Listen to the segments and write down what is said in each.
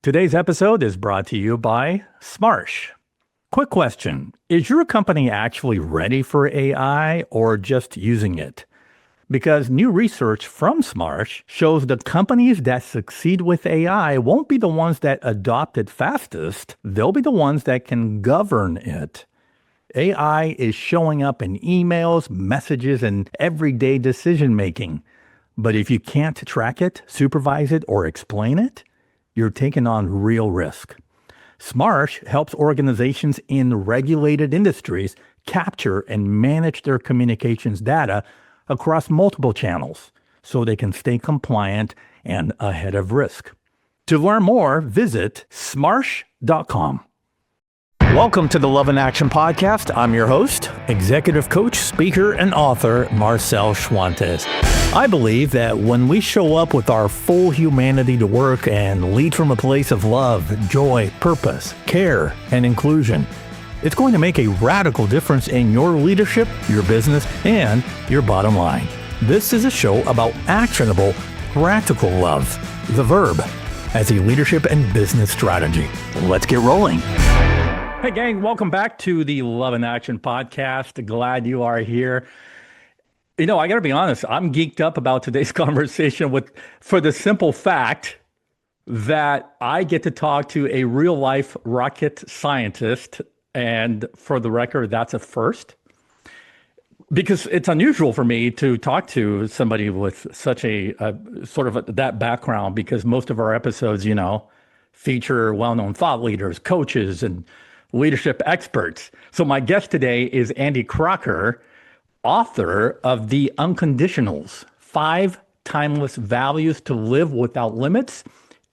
Today's episode is brought to you by Smarsh. Quick question. Is your company actually ready for AI or just using it? Because new research from Smarsh shows the companies that succeed with AI won't be the ones that adopt it fastest. They'll be the ones that can govern it. AI is showing up in emails, messages, and everyday decision making. But if you can't track it, supervise it, or explain it, you're taking on real risk. Smarsh helps organizations in regulated industries capture and manage their communications data across multiple channels so they can stay compliant and ahead of risk. To learn more, visit smarsh.com. Welcome to the Love in Action podcast. I'm your host, executive coach, speaker, and author, Marcel Schwantes. I believe that when we show up with our full humanity to work and lead from a place of love, joy, purpose, care, and inclusion, it's going to make a radical difference in your leadership, your business, and your bottom line. This is a show about actionable, practical love, the verb, as a leadership and business strategy. Let's get rolling. Hey gang, welcome back to the Love in Action podcast. Glad you are here. You know, I got to be honest, I'm geeked up about today's conversation for the simple fact that I get to talk to a real life rocket scientist. And for the record, that's a first. Because it's unusual for me to talk to somebody with such that background, because most of our episodes, feature well-known thought leaders, coaches, and leadership experts. So my guest today is Andy Crocker, author of the Unconditionals, 5 Timeless Values to Live Without Limits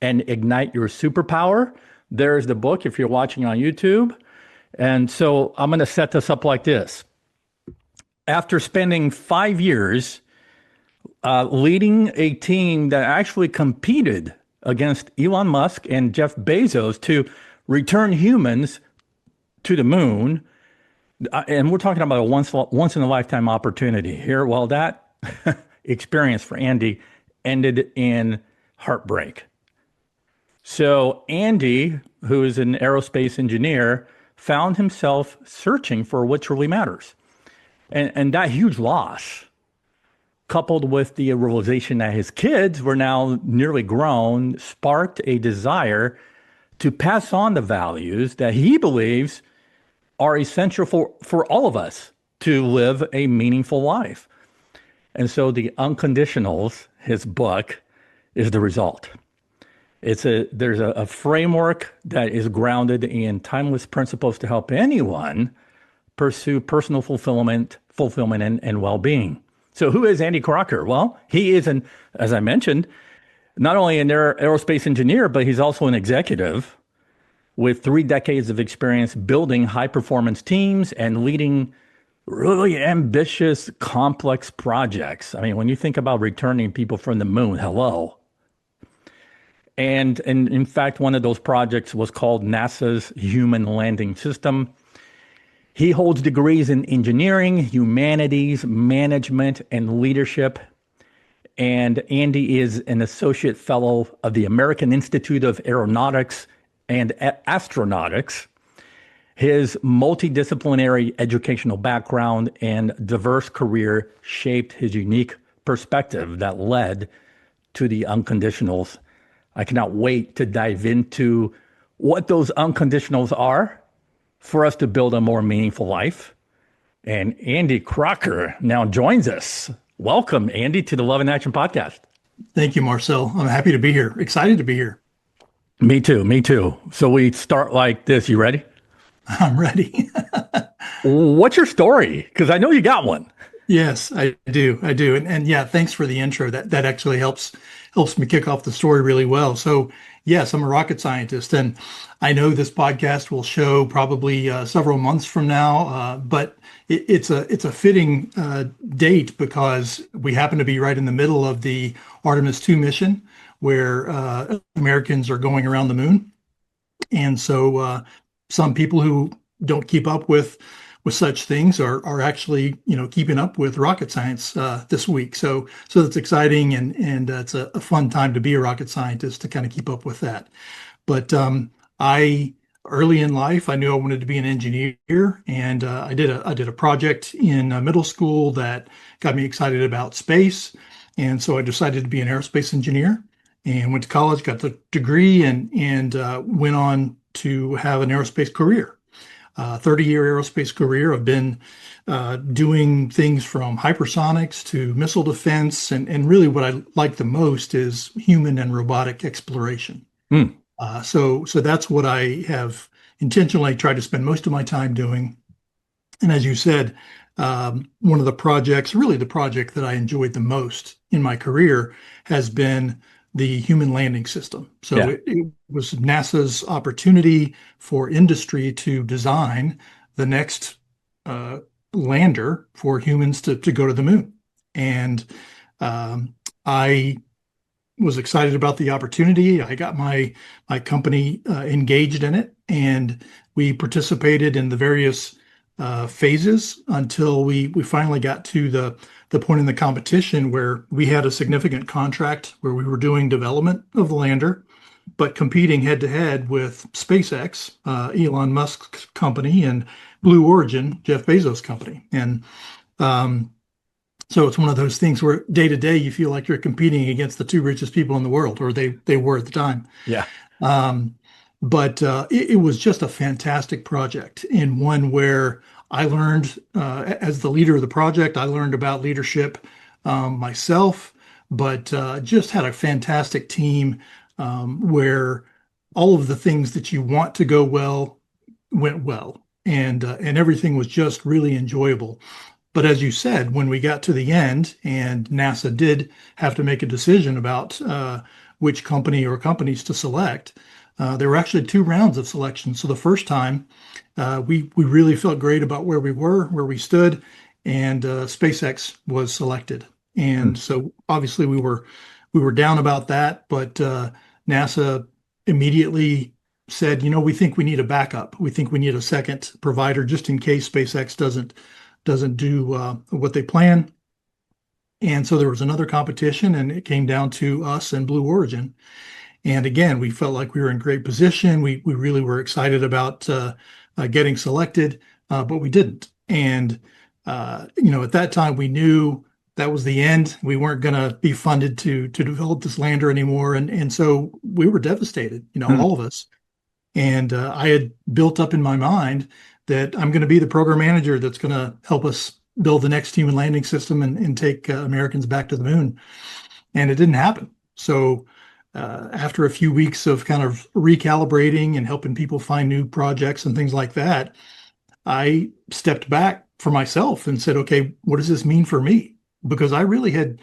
and Ignite Your Superpower. There's the book if you're watching on YouTube. And so I'm going to set this up like this. After spending 5 years leading a team that actually competed against Elon Musk and Jeff Bezos to return humans to the moon, and we're talking about a once in a lifetime opportunity here. Well, that experience for Andy ended in heartbreak. So Andy, who is an aerospace engineer, found himself searching for what truly matters. And that huge loss, coupled with the realization that his kids were now nearly grown, sparked a desire to pass on the values that he believes are essential for all of us to live a meaningful life. And so the Unconditionals, his book, is the result. There's a framework that is grounded in timeless principles to help anyone pursue personal fulfillment and well-being. So who is Andy Crocker? Well, he is, as I mentioned, not only an aerospace engineer, but he's also an executive with 3 decades of experience building high-performance teams and leading really ambitious, complex projects. I mean, when you think about returning people from the moon, hello. And in fact, one of those projects was called NASA's Human Landing System. He holds degrees in engineering, humanities, management, and leadership. And Andy is an associate fellow of the American Institute of Aeronautics and Astronautics. His multidisciplinary educational background and diverse career shaped his unique perspective that led to the Unconditionals. I cannot wait to dive into what those Unconditionals are for us to build a more meaningful life. And Andy Crocker now joins us. Welcome, Andy, to the Love in Action podcast. Thank you, Marcel. I'm happy to be here. Excited to be here. Me too. So we start like this. You ready? I'm ready. What's your story? Because I know you got one. Yes, I do. And yeah, thanks for the intro. That actually helps me kick off the story really well. So yes, I'm a rocket scientist, and I know this podcast will show probably several months from now, but it's a fitting date because we happen to be right in the middle of the Artemis 2 mission, where Americans are going around the moon. And so some people who don't keep up with such things are actually, keeping up with rocket science this week. So that's exciting, and it's a fun time to be a rocket scientist to kind of keep up with that. But I early in life, I knew I wanted to be an engineer, and I did a project in middle school that got me excited about space, and so I decided to be an aerospace engineer, and went to college, got the degree, and went on to have an aerospace career. 30-year aerospace career. I've been doing things from hypersonics to missile defense, and really what I like the most is human and robotic exploration. Hmm. So that's what I have intentionally tried to spend most of my time doing. And as you said, one of the projects, really the project that I enjoyed the most in my career, has been the human landing system. So Yeah. it was NASA's opportunity for industry to design the next uh, lander for humans to go to the moon. And I was excited about the opportunity. I got my company engaged in it, and we participated in the various phases until we finally got to the point in the competition where we had a significant contract where we were doing development of the lander, but competing head to head with SpaceX, Elon Musk's company, and Blue Origin, Jeff Bezos' company. And um, so it's one of those things where day to day you feel like you're competing against the two richest people in the world, or they were at the time. Yeah. Um, but it was just a fantastic project, and one where I learned, as the leader of the project, I learned about leadership myself, but just had a fantastic team where all of the things that you want to go well went well, and everything was just really enjoyable. But as you said, when we got to the end and NASA did have to make a decision about which company or companies to select, there were actually two rounds of selection. So the first time, we really felt great about where we were, where we stood, and SpaceX was selected. Hmm. And so obviously we were down about that, but NASA immediately said, we think we need a backup. We think we need a second provider just in case SpaceX doesn't do what they plan. And so there was another competition, and it came down to us and Blue Origin. And again, we felt like we were in great position. We really were excited about getting selected, but we didn't. And at that time, we knew that was the end. We weren't going to be funded to develop this lander anymore, and so we were devastated. Hmm. All of us. And I had built up in my mind that I'm going to be the program manager that's going to help us build the next human landing system and take Americans back to the moon. And it didn't happen. So after a few weeks of kind of recalibrating and helping people find new projects and things like that, I stepped back for myself and said, okay, what does this mean for me? Because I really had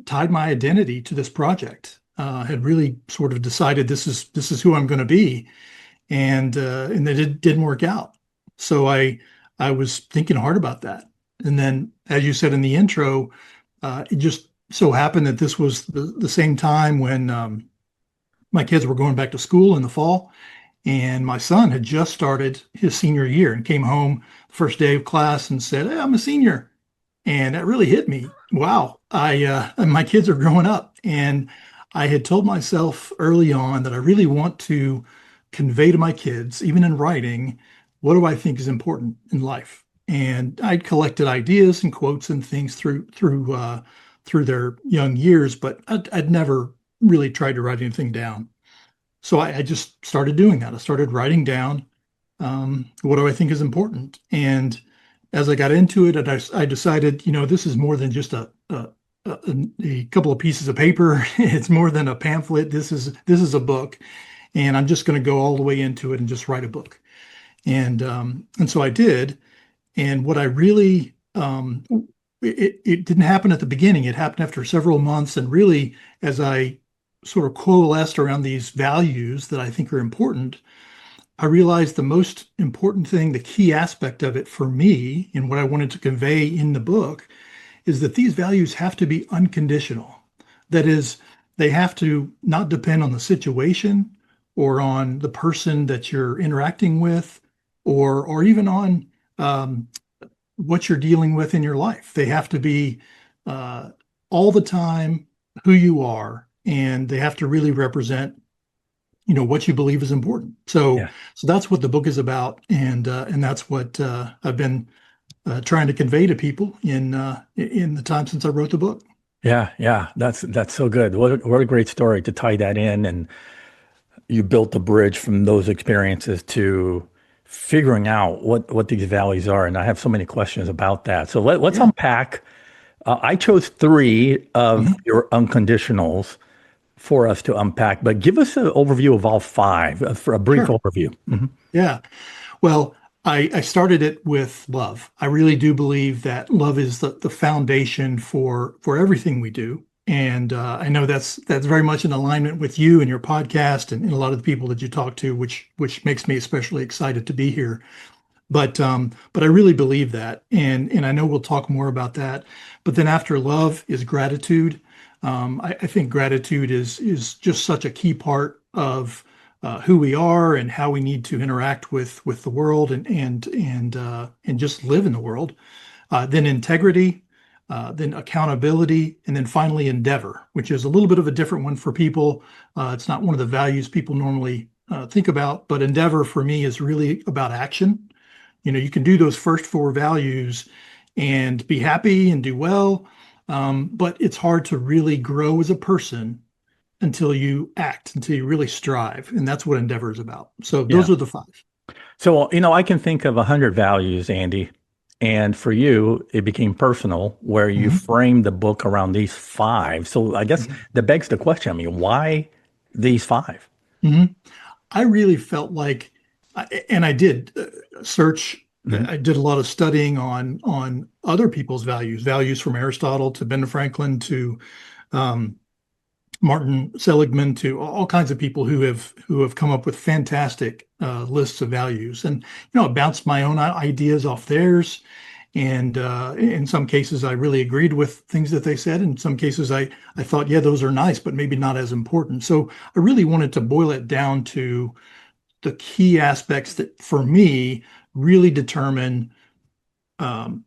tied my identity to this project, had really sort of decided this is who I'm going to be, and it didn't work out. So I was thinking hard about that. And then, as you said in the intro, it just so happened that this was the same time when my kids were going back to school in the fall, and my son had just started his senior year and came home the first day of class and said, "Hey, I'm a senior." And that really hit me. Wow, my kids are growing up, and I had told myself early on that I really want to convey to my kids, even in writing, what do I think is important in life. And I'd collected ideas and quotes and things through their young years, but I'd never really tried to write anything down. So I just started doing that. I started writing down, what do I think is important. And as I got into it, I decided, this is more than just a couple of pieces of paper. It's more than a pamphlet. This is a book, and I'm just going to go all the way into it and just write a book. And so I did. And what I really it didn't happen at the beginning. It happened after several months, and really, as I sort of coalesced around these values that I think are important, I realized the most important thing, the key aspect of it for me, and what I wanted to convey in the book, is that these values have to be unconditional. That is, they have to not depend on the situation or on the person that you're interacting with, or even on what you're dealing with in your life. They have to be uh, all the time who you are, and they have to really represent what you believe is important. So Yeah. so that's what the book is about, and that's what I've been trying to convey to people in the time since I wrote the book. Yeah, yeah, that's so good. What a great story to tie that in, and you built the bridge from those experiences to figuring out what these values are. And I have so many questions about that. So let's Yeah. unpack. I chose three of Mhm. your unconditionals for us to unpack, but give us an overview of all five for a brief Sure. overview. Yeah. Well, I started it with love. I really do believe that love is the foundation for everything we do. And I know that's very much in alignment with you and your podcast and a lot of the people that you talk to, which makes me especially excited to be here. But I really believe that, and I know we'll talk more about that. But then after love is gratitude. I think gratitude is just such a key part of who we are and how we need to interact with the world and just live in the world. Then integrity, then accountability, and then finally endeavor, which is a little bit of a different one for people. It's not one of the values people normally think about, but endeavor for me is really about action. You can do those first four values and be happy and do well, but it's hard to really grow as a person until you act, until you really strive. And that's what Endeavor is about. So Yeah. those are the five. So, I can think of 100 values, Andy. And for you, it became personal where you Mhm, framed the book around these five. So I guess mhm, that begs the question. I mean, why these five? mhm. I really felt like, and I did search. Mhm. I did a lot of studying on other people's values from Aristotle to Ben Franklin to um, Martin Seligman to all kinds of people who have come up with fantastic lists of values. And I bounced my own ideas off theirs. And in some cases, I really agreed with things that they said. In some cases, I thought, yeah, those are nice, but maybe not as important. So I really wanted to boil it down to the key aspects that, for me, really determine um,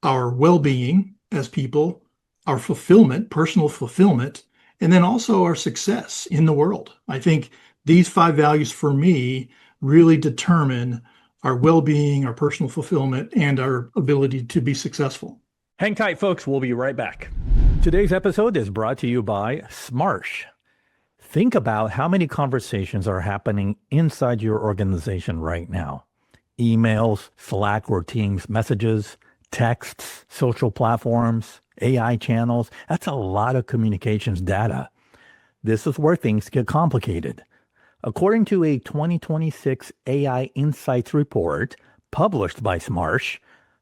our well-being as people, our fulfillment, personal fulfillment, and then also our success in the world. I think these five values for me really determine our well-being, our personal fulfillment, and our ability to be successful. Hang tight, folks. We'll be right back. Today's episode is brought to you by Smarsh. Think about how many conversations are happening inside your organization right now. Emails, Slack or Teams messages, texts, social platforms, AI channels. That's a lot of communications data. This is where things get complicated. According to a 2026 AI Insights report published by Smarsh,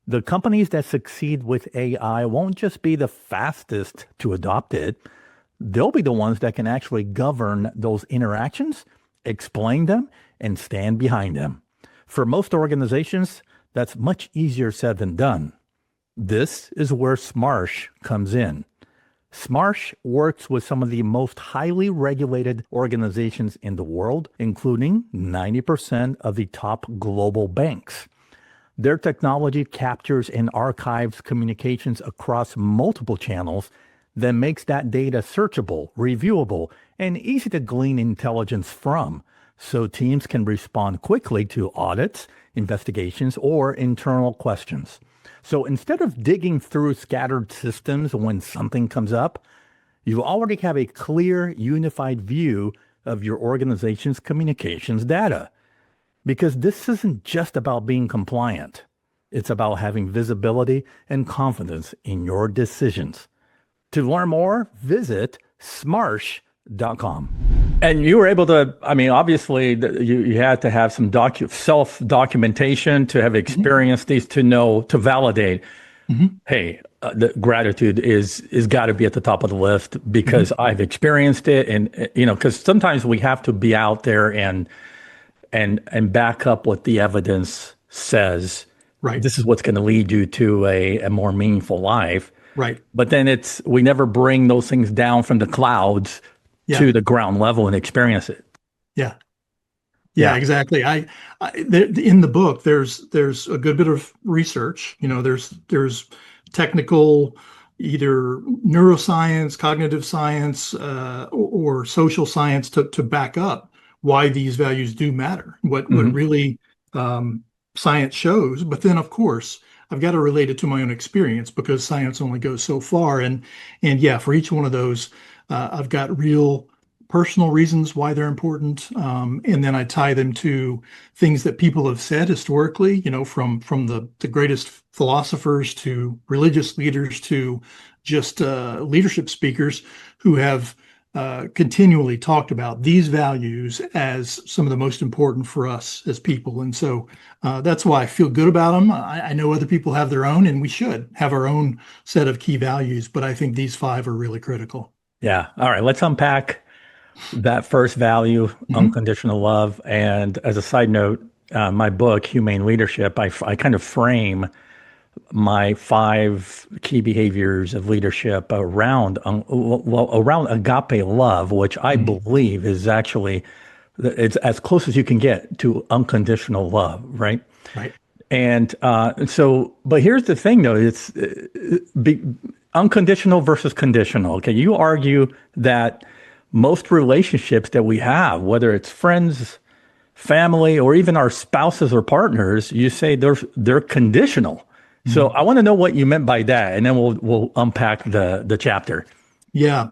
the companies that succeed with AI won't just be the fastest to adopt it, they'll be the ones that can actually govern those interactions, explain them, and stand behind them. For most organizations, that's much easier said than done. This is where Smarsh comes in. Smarsh works with some of the most highly regulated organizations in the world, including 90% of the top global banks. Their technology captures and archives communications across multiple channels that makes that data searchable, reviewable, and easy to glean intelligence from, so teams can respond quickly to audits, investigations, or internal questions. So instead of digging through scattered systems when something comes up, you already have a clear, unified view of your organization's communications data. Because this isn't just about being compliant, it's about having visibility and confidence in your decisions. To learn more, visit smarsh.com. And you were able to, I mean, obviously, you had to have some self documentation to have Mhm, experienced these to know, to validate, mhm, hey, the gratitude is got to be at the top of the list mhm. because I've experienced it. And, because sometimes we have to be out there and back up what the evidence says. Right, This is what's going to lead you to a more meaningful life. right. But then we never bring those things down from the clouds Yeah, to the ground level and experience it. yeah. Yeah, Yeah. exactly. In the book, there's a good bit of research. There's technical, either neuroscience, cognitive science, or social science to back up why these values do matter, what Hmm. really science shows. But then, of course, I've got to relate it to my own experience because science only goes so far. And yeah, for each one of those, I've got real personal reasons why they're important, and then I tie them to things that people have said historically. From the greatest philosophers to religious leaders to just leadership speakers who have continually talked about these values as some of the most important for us as people. And so that's why I feel good about them. I know other people have their own, and we should have our own set of key values, but I think these five are really critical. Yeah. All right. Let's unpack that first value, Mhm. unconditional love. And as a side note, my book, Humane Leadership, I kind of frame my five key behaviors of leadership around well, around agape love, which I Mhm. believe is actually it's as close as you can get to unconditional love, right? Right. And but here's the thing, though: it's be, unconditional versus conditional. Okay, you argue that most relationships that we have, whether it's friends, family, or even our spouses or partners, you say they're conditional. So Mhm. I want to know what you meant by that, and then we'll unpack the chapter. Yeah,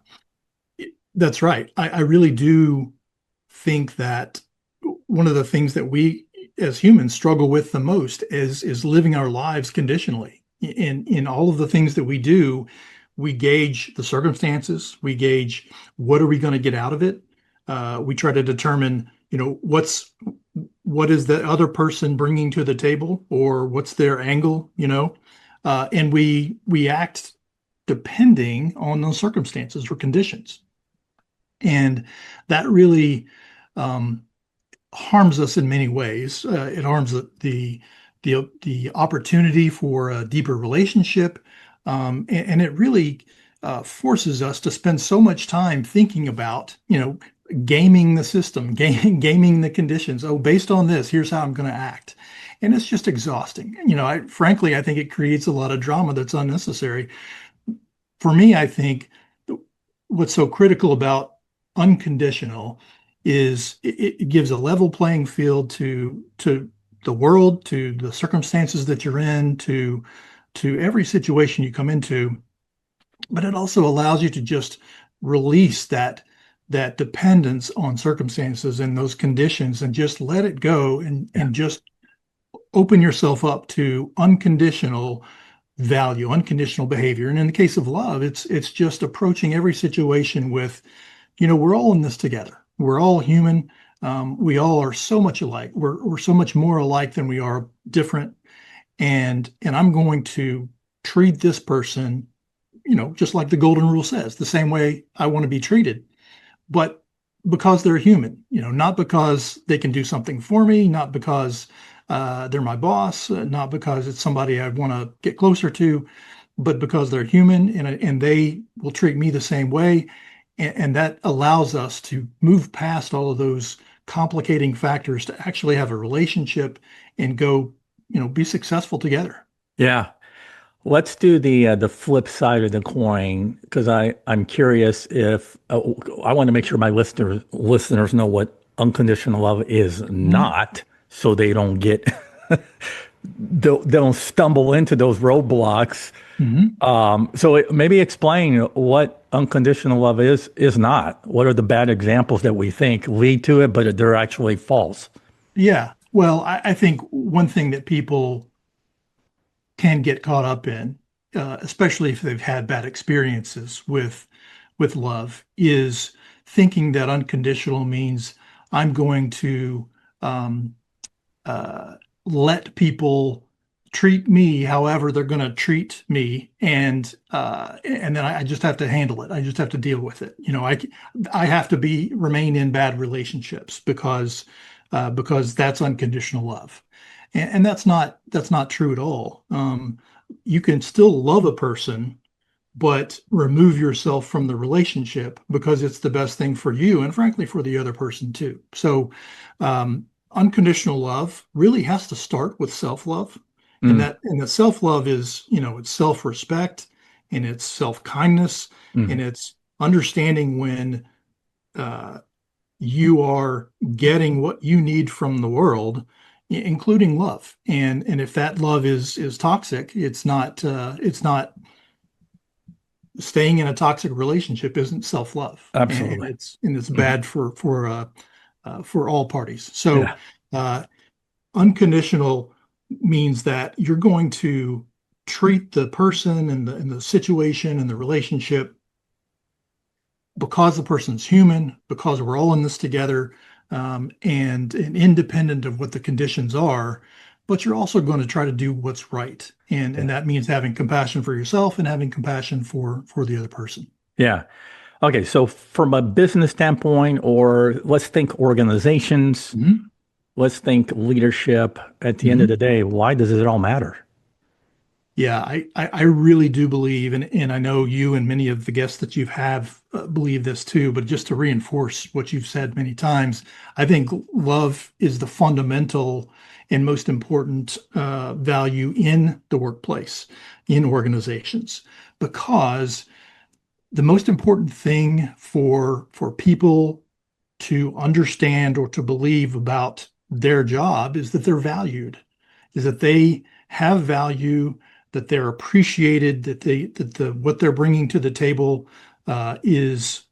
that's right. I really do think that one of the things that we as humans struggle with the most is living our lives conditionally. In all of the things that we do, we gauge the circumstances, we gauge what are we going to get out of it. We try to determine, what is the other person bringing to the table, or what's their angle, and we act depending on those circumstances or conditions. And that really um, harms us in many ways. It harms the opportunity for a deeper relationship, and it really forces us to spend so much time thinking about, gaming the system, gaming the conditions. Oh, based on this, here's how I'm going to act. And it's just exhausting. Frankly, I think it creates a lot of drama that's unnecessary. For me, I think what's so critical about unconditional is it gives a level playing field to the world, to the circumstances that you're in, to every situation you come into, but it also allows you to just release that dependence on circumstances and those conditions and just let it go Yeah. and just open yourself up to unconditional value, unconditional behavior. And in the case of love, it's just approaching every situation with, we're all in this together. We're all human. We all are so much alike. We're so much more alike than we are different. And I'm going to treat this person, just like the golden rule says, the same way I want to be treated. But because they're human, not because they can do something for me, not because they're my boss, not because it's somebody I want to get closer to, but because they're human and they will treat me the same way. And that allows us to move past all of those complicating factors to actually have a relationship and go, be successful together. Yeah. Let's do the flip side of the coin because I'm curious if I want to make sure my listeners know what unconditional love is Mhm. not, so they don't get they don't stumble into those roadblocks. Mhm. Maybe explain what unconditional love is not. What are the bad examples that we think lead to it, but they're actually false? Yeah. Well, I think one thing that people can get caught up in, especially if they've had bad experiences with love, is thinking that unconditional means I'm going to um, uh, let people treat me however they're going to treat me, and then I just have to handle it. I just have to deal with it. I have to be remain in bad relationships because that's unconditional love, and that's not true at all. You can still love a person but remove yourself from the relationship because it's the best thing for you and frankly for the other person too. So, unconditional love really has to start with self-love. Mm, And the self-love is, it's self-respect and it's self-kindness and mm, it's understanding when uh, you are getting what you need from the world, including love. And if that love is toxic, it's not staying in a toxic relationship isn't self-love, and Absolutely. it's Mhm. bad for all parties. So Yeah. uh, unconditional means that you're going to treat the person and the situation and the relationship because the person's human, because we're all in this together, and independent of what the conditions are. But you're also going to try to do what's right, and Yeah. that means having compassion for yourself and having compassion for the other person. Yeah. Okay. So from a business standpoint, or let's think organizations, Mhm. let's think leadership, at the end of Mhm. the day, why does it all matter? Yeah, I really do believe, and I know you and many of the guests that you've have believe this too, but just to reinforce what you've said many times, I think love is the fundamental and most important value in the workplace, in organizations, because the most important thing for people to understand or to believe about their job is that they're valued, is that they have value, that they're appreciated, that the what they're bringing to the table is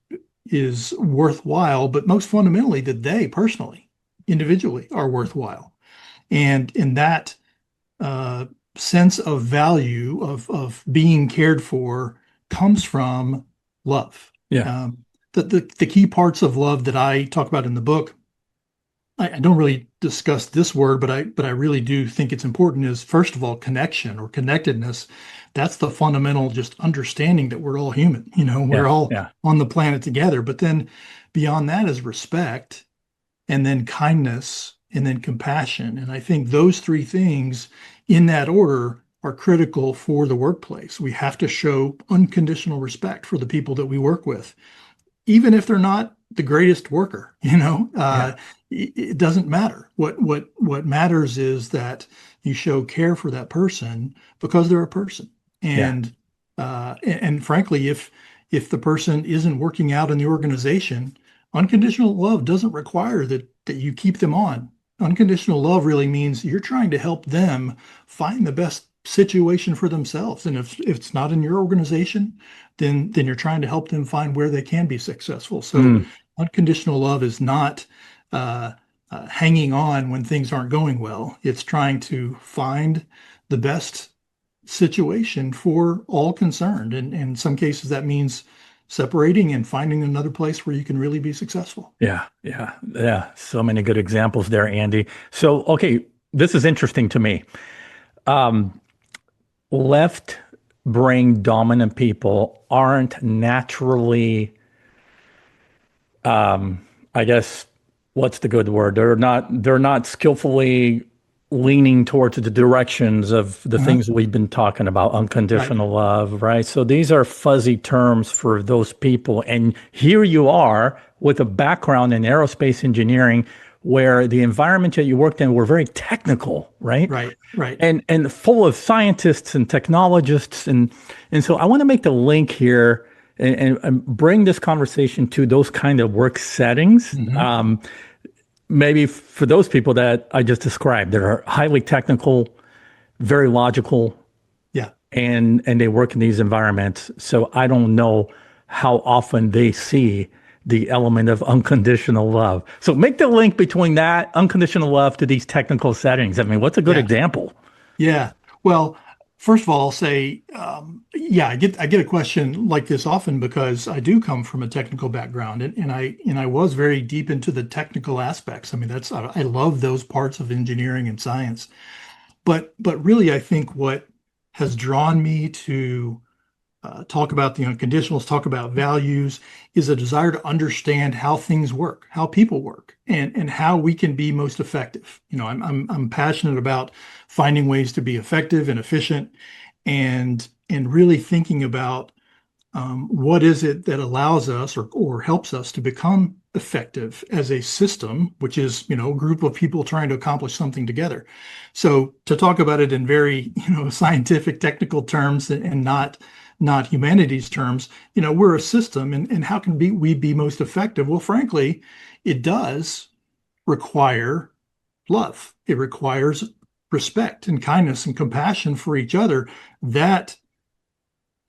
worthwhile, but most fundamentally that they personally, individually, are worthwhile. And in that uh, sense of value of being cared for comes from love. Yeah. Um, the key parts of love that I talk about in the book, I don't really discuss this word, but I really do think it's important, is first of all connection or connectedness. That's the fundamental just understanding that we're all human, we're Yeah. all Yeah. on the planet together. But then beyond that is respect, and then kindness, and then compassion. And I think those three things in that order are critical for the workplace. We have to show unconditional respect for the people that we work with, even if they're not the greatest worker. Yeah. It doesn't matter. What matters is that you show care for that person because they're a person. Yeah. And frankly, if the person isn't working out in the organization, unconditional love doesn't require that you keep them on. Unconditional love really means you're trying to help them find the best situation for themselves. And if it's not in your organization, then you're trying to help them find where they can be successful. So Mm. unconditional love is not uh, hanging on when things aren't going well. It's trying to find the best situation for all concerned. And in some cases, that means separating and finding another place where you can really be successful. Yeah. Yeah. Yeah. So many good examples there, Andy. So, okay, this is interesting to me. Um, Left brain dominant people aren't naturally, I guess, what's the good word? They're not skillfully leaning towards the directions of the Uh-huh. things we've been talking about, Right. unconditional love, right? So these are fuzzy terms for those people. And here you are with a background in aerospace engineering where the environment that you worked in were very technical, right? Right. Right. And full of scientists and technologists. And so I want to make the link here and bring this conversation to those kind of work settings. Hmm. Maybe for those people that I just described that are highly technical, very logical, Yeah. and they work in these environments. So I don't know how often they see the element of unconditional love. So make the link between that unconditional love to these technical settings. I mean, what's a good Yeah. example? Yeah. Well, first of all, I'll say, yeah, I get a question like this often because I do come from a technical background, and I was very deep into the technical aspects. I mean, I love those parts of engineering and science. But really, I think what has drawn me to talk about the unconditionals, talk about values, is a desire to understand how things work, how people work, and how we can be most effective. I'm passionate about finding ways to be effective and efficient, and really thinking about what is it that allows us or helps us to become effective as a system, which is, a group of people trying to accomplish something together. So to talk about it in very, scientific, technical terms, and not humanities terms, we're a system, and how can we be most effective? Well, frankly, it does require love. It requires respect and kindness and compassion for each other. That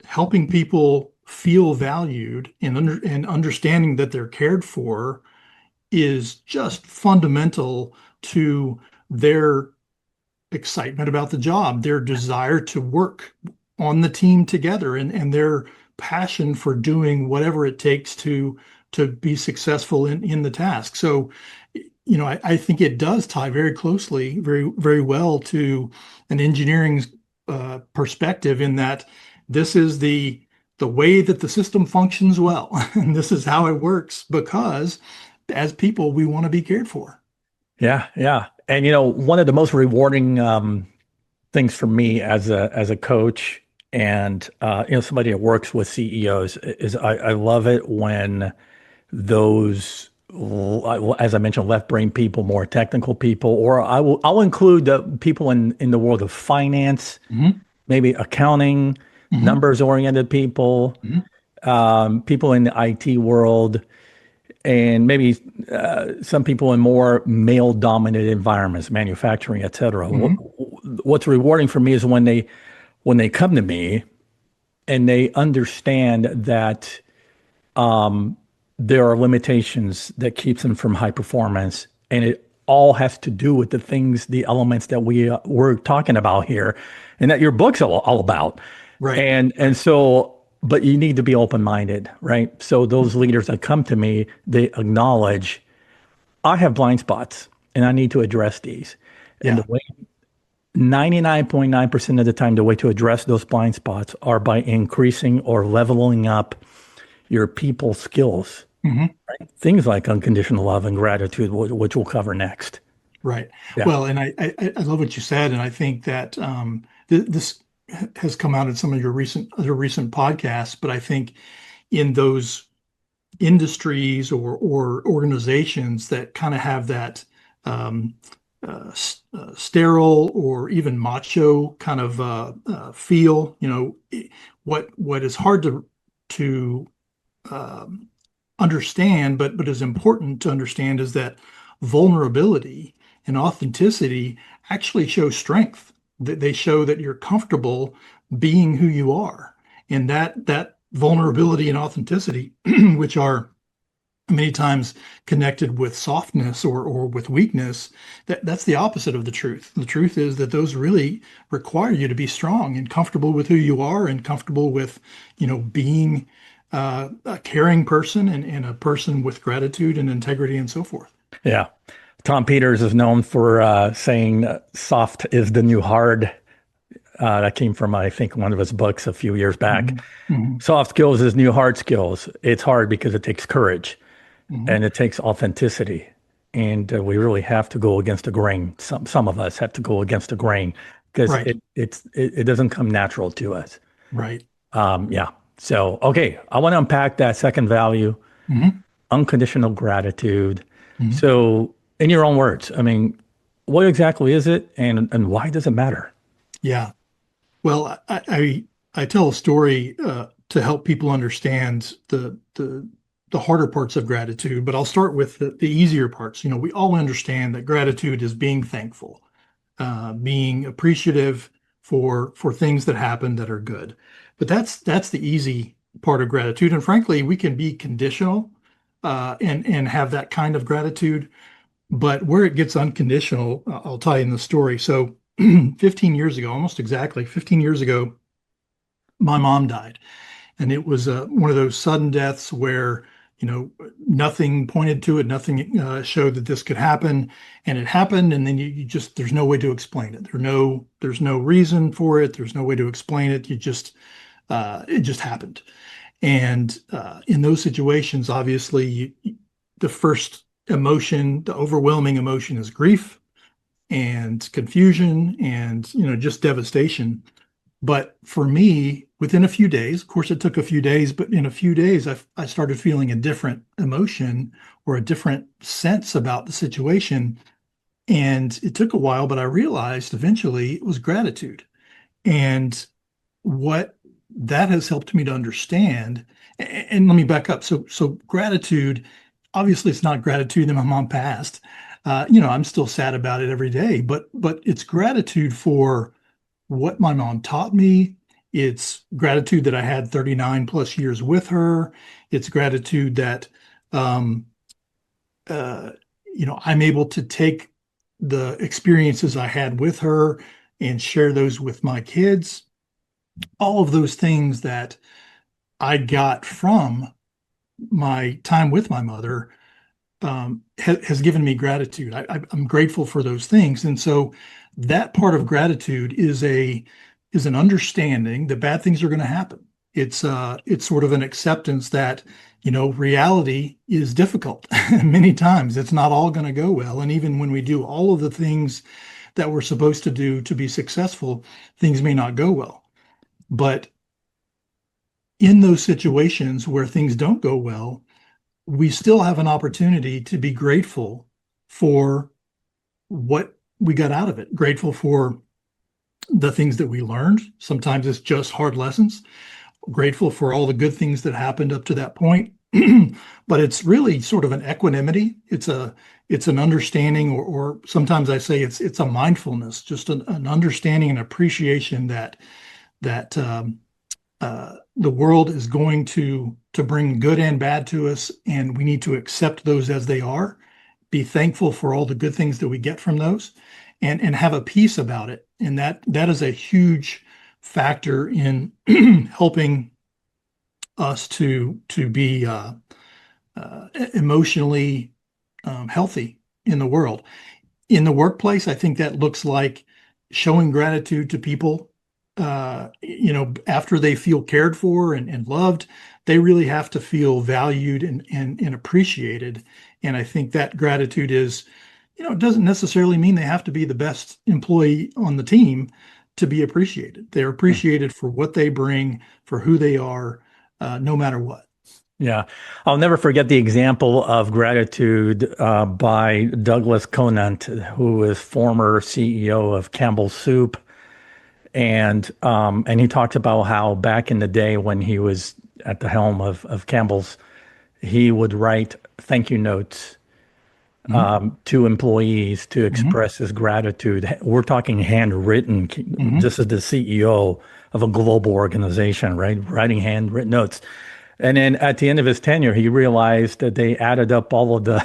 helping people feel valued and understanding that they're cared for is just fundamental to their excitement about the job, their desire to work on the team together, and their passion for doing whatever it takes to be successful in the task. So, I think it does tie very closely, very, very well to an engineering perspective in that this is the way that the system functions well, and this is how it works because as people, we want to be cared for. Yeah, yeah. And one of the most rewarding things for me as a coach and somebody that works with CEOs is I love it when those, as I mentioned, left brain people, more technical people, or I'll include the people in the world of finance, Hmm. maybe accounting, Hmm. numbers oriented people, Hmm. people in the IT world, and maybe some people in more male dominated environments, manufacturing, et cetera. Hmm. What's rewarding for me is when they come to me and they understand that there are limitations that keeps them from high performance, and it all has to do with the things, the elements that we're talking about here, and that your book's all about. Right. And so, but you need to be open minded, right? So those leaders that come to me, they acknowledge I have blind spots, and I need to address these. And the Yeah. way 99.9% of the time, the way to address those blind spots are by increasing or leveling up your people skills. Hmm. Things like unconditional love and gratitude, which we'll cover next. Right. Yeah. Well, and I love what you said, and I think that this has come out in some of your recent podcasts. But I think in those industries or organizations that kind of have that um, sterile or even macho kind of feel, what is hard to um, understand, but is important to understand is that vulnerability and authenticity actually show strength. That they show that you're comfortable being who you are, and that vulnerability and authenticity, which are many times connected with softness or with weakness, that's the opposite of the truth. The truth is that those really require you to be strong and comfortable with who you are and comfortable with, being a caring person and a person with gratitude and integrity and so forth. Yeah. Tom Peters is known for saying soft is the new hard. That came from, I think, one of his books a few years back. Mhm. Mhm. Soft skills is new hard skills. It's hard because it takes courage Mhm. and it takes authenticity. And we really have to go against the grain. Some of us have to go against the grain because Right. it doesn't come natural to us. Right. Yeah. So, okay, I want to unpack that second value, Mhm. unconditional gratitude. Mhm. So, in your own words, I mean, what exactly is it and why does it matter? Yeah. Well, I tell a story to help people understand the harder parts of gratitude, but I'll start with the easier parts. We all understand that gratitude is being thankful, being appreciative for things that happen that are good. But that's the easy part of gratitude. And frankly, we can be conditional and have that kind of gratitude. But where it gets unconditional, I'll tell you in the story. So 15 years ago, almost exactly 15 years ago, my mom died. And it was one of those sudden deaths where, nothing pointed to it, nothing showed that this could happen. And it happened. And then you just, there's no way to explain it. There's no reason for it. There's no way to explain it. It just happened. And in those situations, obviously, the first emotion, the overwhelming emotion is grief and confusion and just devastation. But for me, within a few days, of course it took a few days, but in a few days I started feeling a different emotion or a different sense about the situation. And it took a while, but I realized eventually it was gratitude. And what that has helped me to understand. And let me back up. So gratitude, obviously, it's not gratitude that my mom passed. I'm still sad about it every day, but it's gratitude for what my mom taught me. It's gratitude that I had 39 plus years with her. It's gratitude that um, uh, I'm able to take the experiences I had with her and share those with my kids. All of those things that I got from my time with my mother has given me gratitude. I'm grateful for those things, and so that part of gratitude is an understanding that bad things are going to happen. It's sort of an acceptance that reality is difficult. Many times it's not all going to go well, and even when we do all of the things that we're supposed to do to be successful, things may not go well. But in those situations where things don't go well, we still have an opportunity to be grateful for what we got out of it, grateful for the things that we learned. Sometimes it's just hard lessons, grateful for all the good things that happened up to that point. But it's really sort of an equanimity. It's an understanding, or sometimes I say it's a mindfulness, just an understanding and appreciation that the world is going to bring good and bad to us, and we need to accept those as they are, be thankful for all the good things that we get from those, and have a peace about it. And that is a huge factor in helping us to be emotionally healthy in the world. In the workplace, I think that looks like showing gratitude to people. After they feel cared for and loved, they really have to feel valued and appreciated. And I think that gratitude is, it doesn't necessarily mean they have to be the best employee on the team to be appreciated. They're appreciated for what they bring, for who they are, no matter what. Yeah. I'll never forget the example of gratitude by Douglas Conant, who is former CEO of Campbell's Soup. And he talked about how back in the day when he was at the helm of Campbell's, he would write thank you notes to employees to express his gratitude. We're talking handwritten. This is the CEO of a global organization, right? Writing handwritten notes. And then at the end of his tenure, he realized that they added up all of the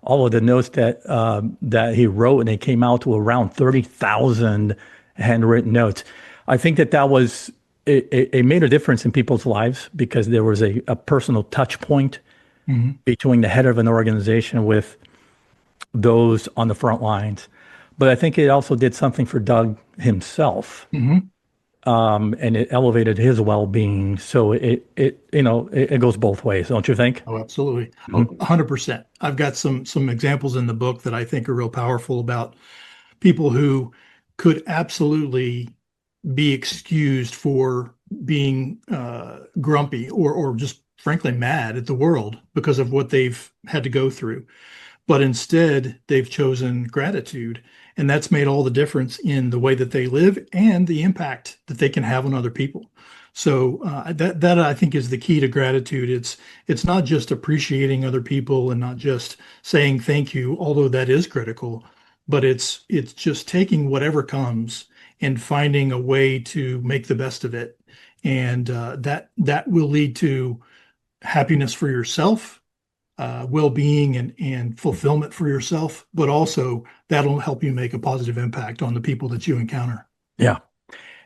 all of the notes that he wrote, and it came out to around 30,000 handwritten notes. I think that was it made a difference in people's lives because there was a personal touch point between the head of an organization with those on the front lines. But I think it also did something for Doug himself. And it elevated his well-being. So it goes both ways, don't you think? Oh, absolutely. Oh, 100%. I've got some examples in the book that I think are real powerful about people who could absolutely be excused for being grumpy or just frankly mad at the world because of what they've had to go through. But instead, they've chosen gratitude. And that's made all the difference in the way that they live and the impact that they can have on other people. So that I think is the key to gratitude. It's not just appreciating other people and not just saying thank you, although that is critical, but it's just taking whatever comes and finding a way to make the best of it. And that will lead to happiness for yourself, well-being and fulfillment for yourself, but also that'll help you make a positive impact on the people that you encounter. Yeah.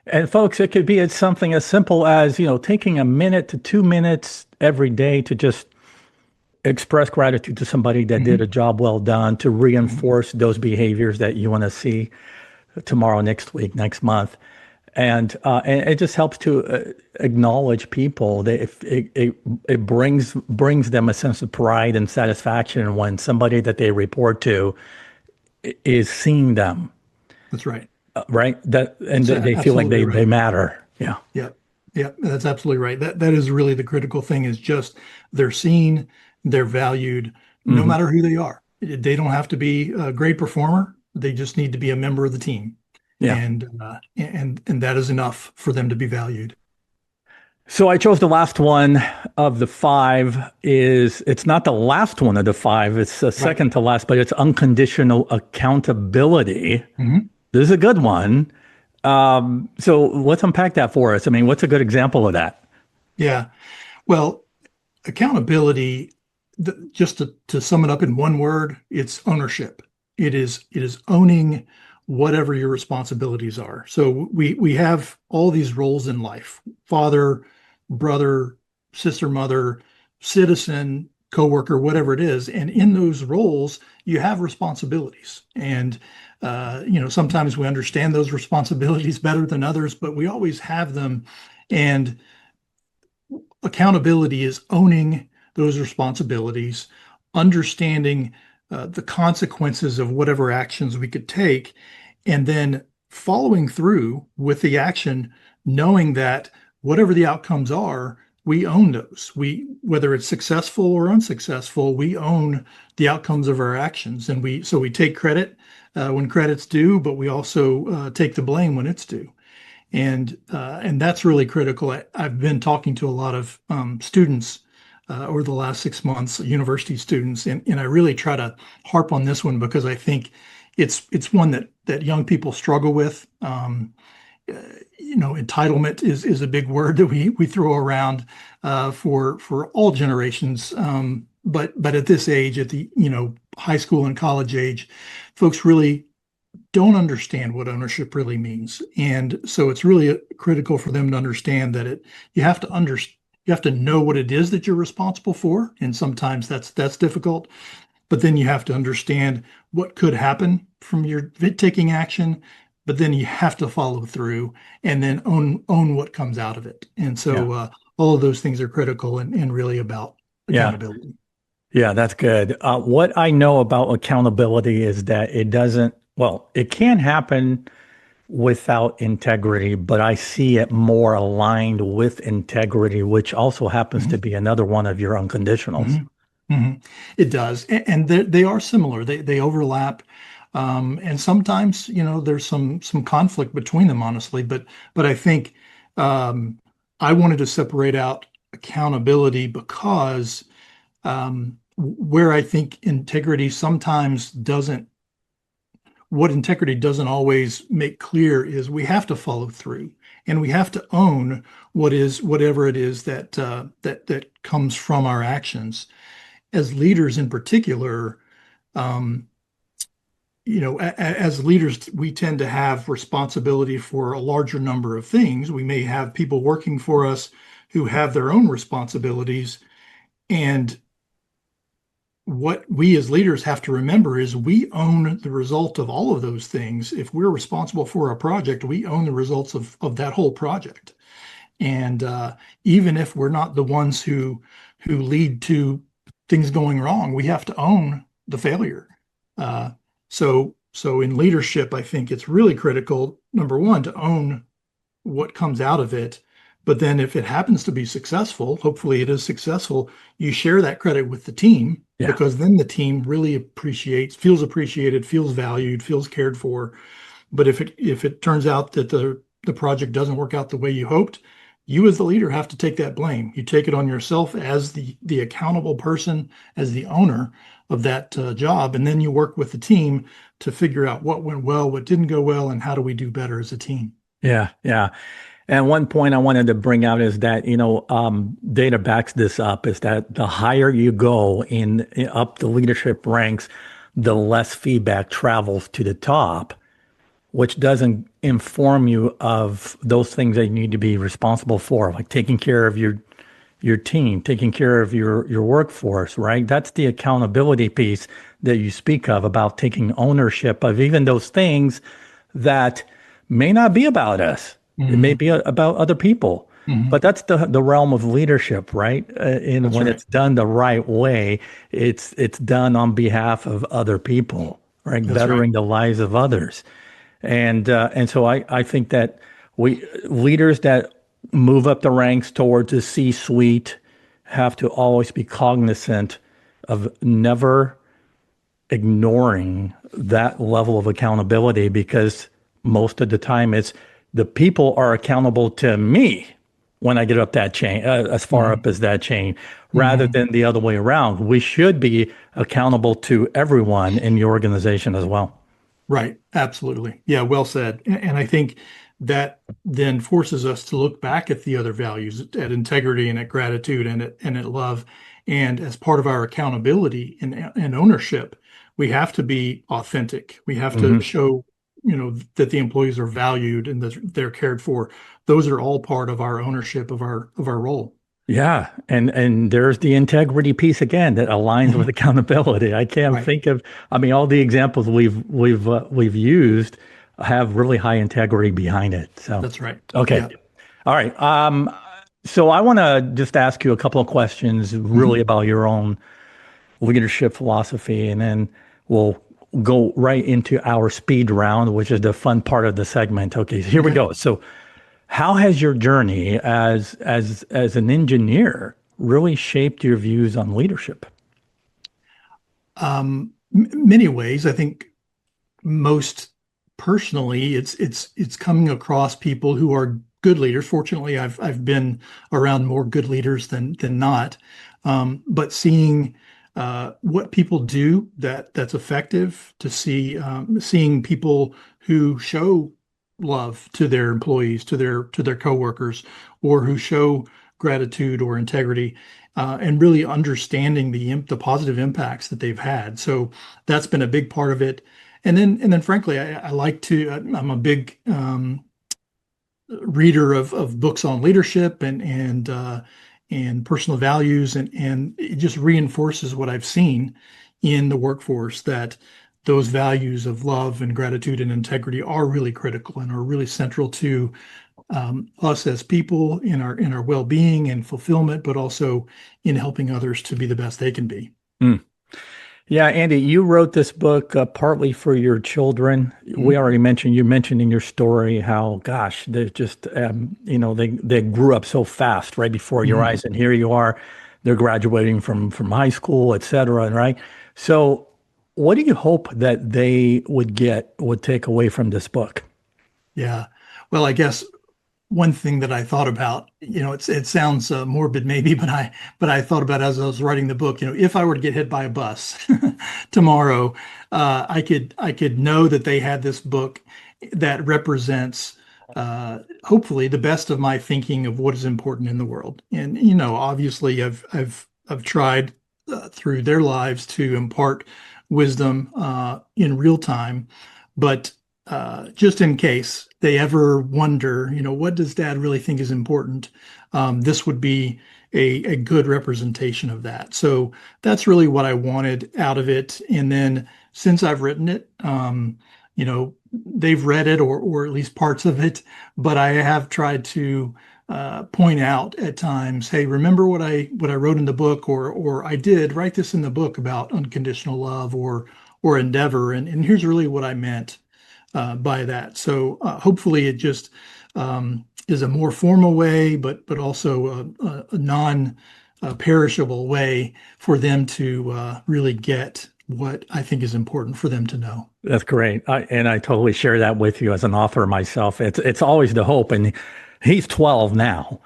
And folks, it could be something as simple as, taking a minute to 2 minutes every day to just express gratitude to somebody that did a job well done, to reinforce those behaviors that you want to see tomorrow, next week, next month. And it just helps to acknowledge people. That it brings them a sense of pride and satisfaction when somebody that they report to is seeing them. That's right. Right. They feel like Absolutely they right. matter. Yeah. Yeah. Yeah. That's absolutely right. That is really the critical thing is just they're seen, they're valued, no hmm matter who they are. They don't have to be a great performer. They just need to be a member of the team. Yeah. And that is enough for them to be valued. So I chose the last one of the five. It's not the last one of the five. It's the Right. second to last, but it's unconditional accountability. Mhm. This is a good one. So let's unpack that for us. I mean, what's a good example of that? Yeah. Well, accountability, just to sum it up in one word, it's ownership. It is owning whatever your responsibilities are. So we have all these roles in life: father, brother, sister, mother, citizen, coworker, whatever it is. And in those roles, you have responsibilities. And sometimes we understand those responsibilities better than others, but we always have them. And accountability is owning those responsibilities, understanding the consequences of whatever actions we could take, and then following through with the action, knowing that whatever the outcomes are, we own those. Whether it's successful or unsuccessful, we own the outcomes of our actions, and we take credit when credit's due, but we also take the blame when it's due. And that's really critical. I've been talking to a lot of students over the last 6 months, university students, and I really try to harp on this one because I think it's one that young people struggle with. Entitlement is a big word that we throw around for all generations. But at this age, at the high school and college age, folks really don't understand what ownership really means. And so it's really critical for them to understand that you have to you have to know what it is that you're responsible for. And sometimes that's difficult. But then you have to understand what could happen from your taking action. But then you have to follow through and then own what comes out of it. And Yeah. so all of those things are critical and really about Yeah. accountability. Yeah, that's good. What I know about accountability is that it can happen without integrity, but I see it more aligned with integrity, which also happens to Mhm. be another one of your unconditionals. Mhm. Mhm. It does, and they are similar. They overlap, and sometimes there's some conflict between them, honestly. But I think um, I wanted to separate out accountability because where I think integrity sometimes doesn't. What integrity doesn't always make clear is we have to follow through and we have to own whatever it is that comes from our actions as leaders in particular. um, as leaders, we tend to have responsibility for a larger number of things. We may have people working for us who have their own responsibilities. And what we as leaders have to remember is we own the result of all of those things. If we're responsible for a project, we own the results of that whole project. And even if we're not the ones who lead to things going wrong, we have to own the failure. Uh, so in leadership, I think it's really critical, number one, to own what comes out of it. But then if it happens to be successful, hopefully it is successful, you share that credit with the team Yeah. because then the team really feels appreciated, feels valued, feels cared for. But if it turns out that the project doesn't work out the way you hoped, you as the leader have to take that blame. You take it on yourself as the accountable person, as the owner of that job, and then you work with the team to figure out what went well, what didn't go well, and how do we do better as a team. Yeah. Yeah. And one point I wanted to bring out is that, data backs this up is that the higher you go up the leadership ranks, the less feedback travels to the top, which doesn't inform you of those things that you need to be responsible for, like taking care of your team, taking care of your workforce, right? That's the accountability piece that you speak of about taking ownership of even those things that may not be about us. It may Mhm. be about other people. But Mhm. that's the realm of leadership, right? And That's when right. it's done the right way, it's done on behalf of other people, right? That's right. Bettering the lives of others. And so I think that we leaders that move up the ranks towards the C-suite have to always be cognizant of never ignoring that level of accountability because most of the time it's the people are accountable to me. when I get up that chain, as far up Mhm. as that chain, rather Mhm. than the other way around. We should be accountable to everyone in the organization as well. Right. Absolutely. Yeah, well said. And I think that then forces us to look back at the other values, at integrity and at gratitude and at love. And as part of our accountability and ownership, we have to be authentic. We have to Hmm. show, that the employees are valued and that they're cared for. Those are all part of our ownership of our role. Yeah, and there's the integrity piece again that aligns with Mhm. accountability. I can't Right. think of, I mean, all the examples we've used have really high integrity behind it. So, That's right. okay, Yeah. all right. So I want to just ask you a couple of questions, really Mhm. about your own leadership philosophy, and then we'll go right into our speed round, which is the fun part of the segment. Okay, so here we Okay. go. So how has your journey as an engineer really shaped your views on leadership? Many ways, I think most personally, it's coming across people who are good leaders. Fortunately, I've been around more good leaders than not, but seeing what people do that's effective, to seeing people who show love to their employees, to their coworkers, or who show gratitude or integrity, and really understanding the positive impacts that they've had. So that's been a big part of it. And then frankly, I like to, I'm a big reader of books on leadership and personal values, and it just reinforces what I've seen in the workforce, that those values of love and gratitude and integrity are really critical and are really central to us as people in our well-being and fulfillment, but also in helping others to be the best they can be. Mm. Yeah, Andy, you wrote this book partly for your children. We Mhm. already mentioned, you mentioned in your story how, gosh, they just, they grew up so fast right before your Mhm. eyes, and here you are, they're graduating from high school, et cetera, right? So, what do you hope that they would take away from this book? Yeah. Well, I guess one thing that I thought about, it sounds morbid maybe, but I thought about as I was writing the book, if I were to get hit by a bus tomorrow, I could know that they had this book that represents hopefully the best of my thinking of what is important in the world. And obviously I've tried through their lives to impart wisdom in real time, but just in case they ever wonder, what does Dad really think is important? This would be a good representation of that. So that's really what I wanted out of it. And then since I've written it, they've read it, or at least parts of it, but I have tried to point out at times, hey, remember what I wrote in the book, or I did write this in the book about unconditional love or endeavor, and here's really what I meant by that. So hopefully it just is a more formal way, but also a non-perishable way for them to really get what I think is important for them to know. That's great. And I totally share that with you as an author myself. It's always the hope. And he's 12 now.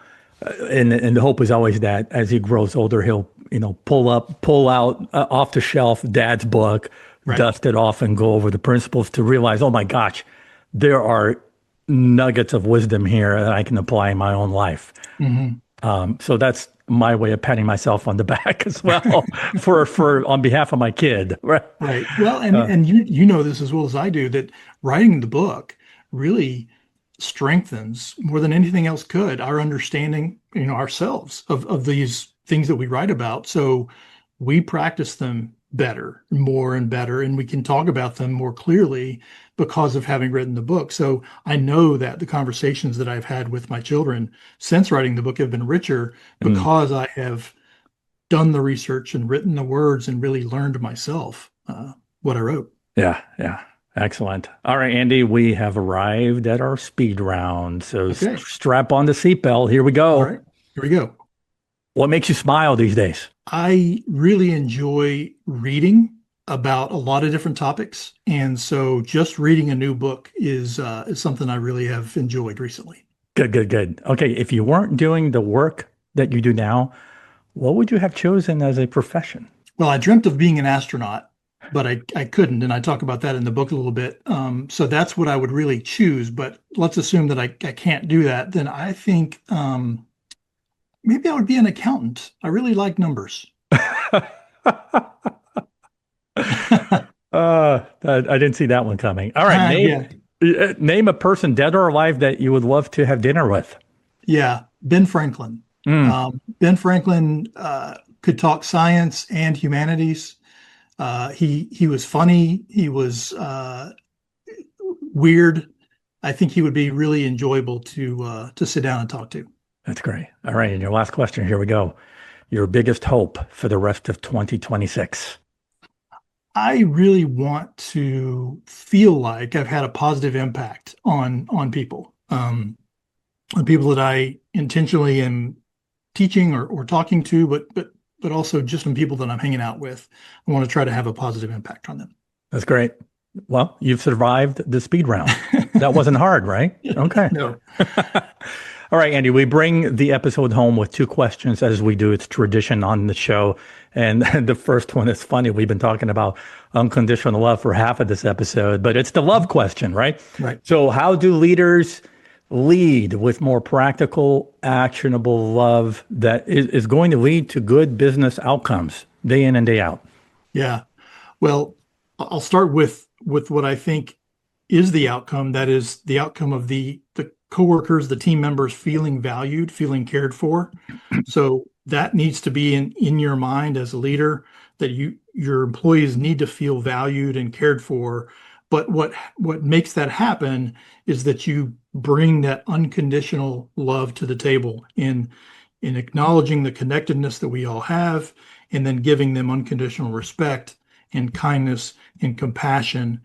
And the hope is always that as he grows older, he'll, pull out off the shelf dad's book, Right. dust it off and go over the principles to realize, oh my gosh, there are nuggets of wisdom here that I can apply in my own life. Hmm. So that's my way of patting myself on the back as well for on behalf of my kid. Right. Right. Well, and you know this as well as I do, that writing the book really strengthens more than anything else could our understanding, ourselves of these things that we write about. So we practice them better, more and better, and we can talk about them more clearly because of having written the book. So I know that the conversations that I've had with my children since writing the book have been richer Mm, because I have done the research and written the words and really learned myself what I wrote. yeah. Yeah. Excellent. All right, Andy, we have arrived at our speed round. So Okay. strap on the seatbelt. Here we All go. right. Here we go. What makes you smile these days? I really enjoy reading about a lot of different topics, and so just reading a new book is something I really have enjoyed recently. Good, good, good. Okay, if you weren't doing the work that you do now, what would you have chosen as a profession? Well, I dreamt of being an astronaut, but I couldn't, and I talk about that in the book a little bit. So that's what I would really choose. But let's assume that I can't do that. Then I think maybe I would be an accountant. I really like numbers. I didn't see that one coming. All right, Yeah, name a person, dead or alive, that you would love to have dinner with. yeah. Ben Franklin. Mm, Ben Franklin could talk science and humanities. He was funny. He was weird. I think he would be really enjoyable to sit down and talk to. that's great. All right, and your last question. Here we go. Your biggest hope for the rest of 2026. I really want to feel like I've had a positive impact on people, on people that I intentionally am teaching or talking to, but also just on people that I'm hanging out with. I want to try to have a positive impact on them. That's great. Well, you've survived the speed round. That wasn't hard, right? Okay. No. All right, Andy, we bring the episode home with two questions as we do. It's tradition on the show. And the first one is funny. We've been talking about unconditional love for half of this episode, but it's the love question, right? Right. So how do leaders lead with more practical, actionable love that is going to lead to good business outcomes day in and day out? Yeah. Well, I'll start with what I think is the outcome. That is the outcome of the coworkers, the team members feeling valued, feeling cared for. So that needs to be in your mind as a leader, that your employees need to feel valued and cared for. But what makes that happen is that you bring that unconditional love to the table in acknowledging the connectedness that we all have, and then giving them unconditional respect and kindness and compassion,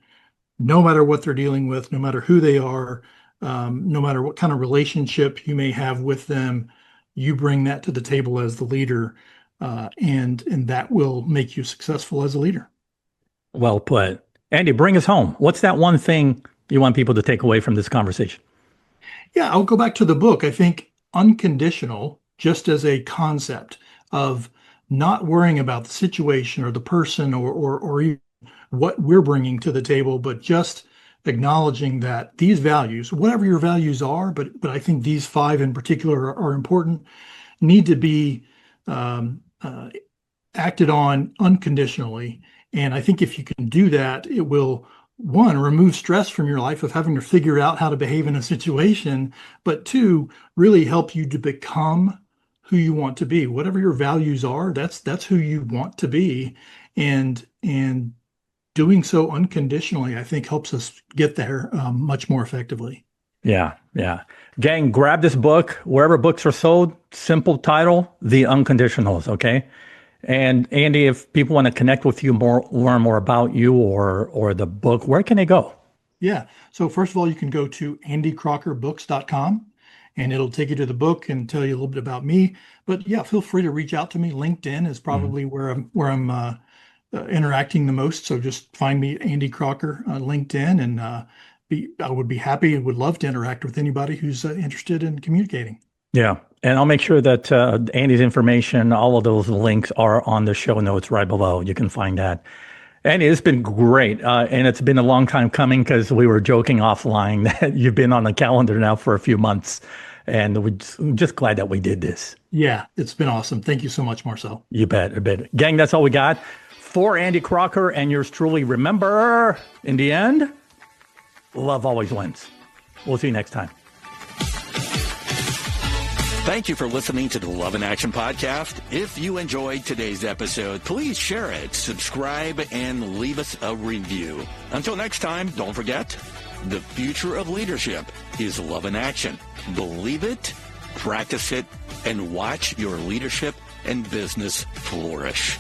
no matter what they're dealing with, no matter who they are, no matter what kind of relationship you may have with them. You bring that to the table as the leader, and that will make you successful as a leader. Well put. Andy, bring us home. What's that one thing you want people to take away from this conversation? Yeah, I'll go back to the book. I think unconditional, just as a concept of not worrying about the situation or the person or even what we're bringing to the table, but just acknowledging that these values, whatever your values are, but I think these five in particular are important, need to be acted on unconditionally. And I think if you can do that, it will, one, remove stress from your life of having to figure out how to behave in a situation, but two, really help you to become who you want to be. Whatever your values are, that's who you want to be. And doing so unconditionally, I think, helps us get there much more effectively. Yeah, yeah. Gang, grab this book wherever books are sold. Simple title, The Unconditionals, okay? And Andy, if people want to connect with you more, learn more about you or the book, where can they go? Yeah. So first of all, you can go to andycrockerbooks.com, and it'll take you to the book and tell you a little bit about me. But yeah, feel free to reach out to me. LinkedIn is probably where I'm interacting the most. So just find me, Andy Crocker, on LinkedIn, and I would be happy and would love to interact with anybody who's interested in communicating. Yeah. And I'll make sure that Andy's information, all of those links are on the show notes right below. You can find that. Andy, it's been great. And it's been a long time coming because we were joking offline that you've been on the calendar now for a few months. And we're just glad that we did this. Yeah, it's been awesome. Thank you so much, Marcel. You bet. I bet. Gang, that's all we got. For Andy Crocker and yours truly, remember, in the end, love always wins. We'll see you next time. Thank you for listening to the Love in Action podcast. If you enjoyed today's episode, please share it, subscribe, and leave us a review. Until next time, don't forget, the future of leadership is love in action. Believe it, practice it, and watch your leadership and business flourish.